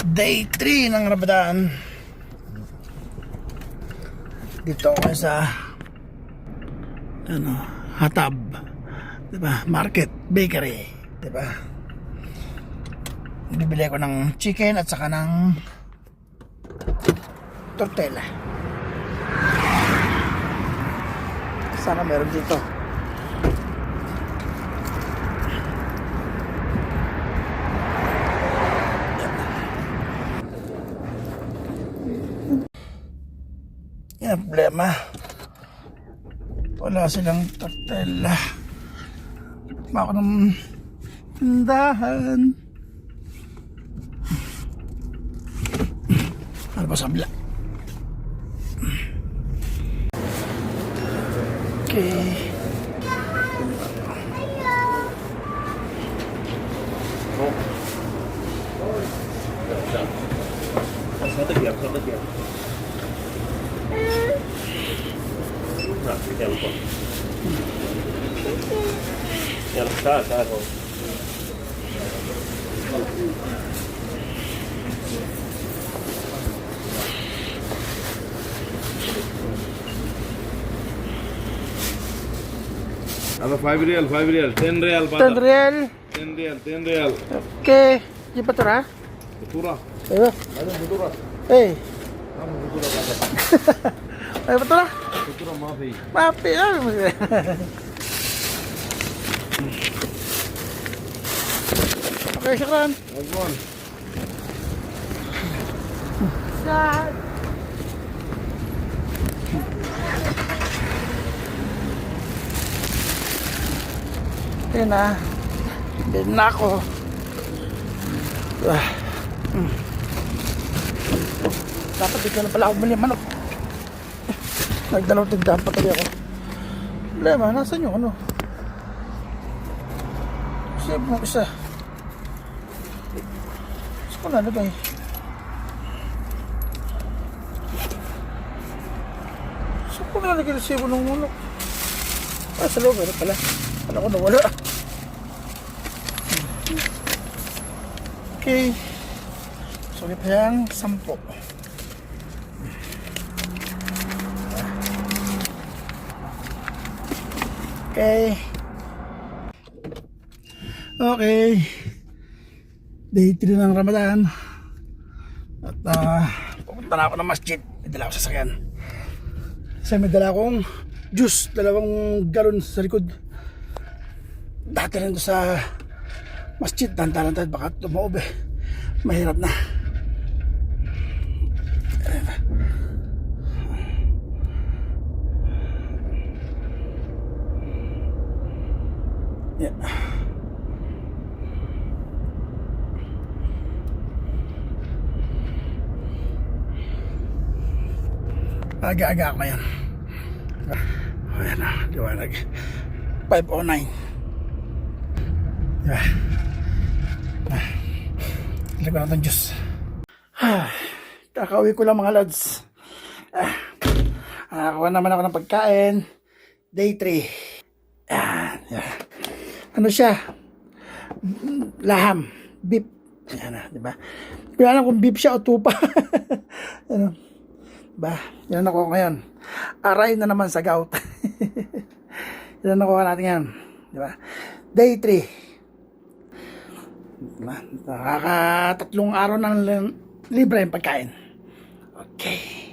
Day 3 ng Ramadan. Dito ako sa Hatab, diba? Market, bakery, diba? Bibili ako ng chicken at saka ng tortilla. Sana meron dito. Yan ang problema. Wala silang tortilla. Ako ng tindahan. Ano ba sa bila? Okay. Ada 5 real, 5 real, 10 real, 10 real. 10 real, 10 real. Okay. Di ba ito na? Betura. Ayun. Ada betura. Eh. Kamu betura kata. Ay, ba ito na? Betura maafi. Mapi. Okay, syukran. Azwan. Sad. Ayun na. Din na ako. Dapat dito na pala ako bumili ng manok. Nagdalawang tindahan pa tabi ako. Problema, nasan yung ano? Save mo isa. Saan ko nalagay? Saan ko nalagay yung save ng manok? Ah, sa loob, ano pala? Alam ko nawala. Okay. Sulit pa yung 10. Okay. Okay. Day 3 ng Ramadan. At pupunta na ako ng masjid. May dala ako sa sasakyan. Kasi may dala akong juice. 2 galon sa likod. Dati rin doon sa masjid. Tantalan-talan baka tumaob eh. Mahirap na. Yeah. Aga-aga ako ngayon. Ayan na, liwanag. 5:09. Diba? Hila ko na itong Diyos. Kakauwi ko lang mga lads. Nakakuha naman ako ng pagkain. Day 3. Yan. Ano siya? Laham. Beef. Yan na, diba? Hindi alam kung beef siya o tupa. Ano? Diba? Yan ako ngayon. Aray na naman sa gout. Yan nakuha natin yan. Diba? Day 3. Diba? Nakaka 3 araw ng libre yung pagkain. Okay.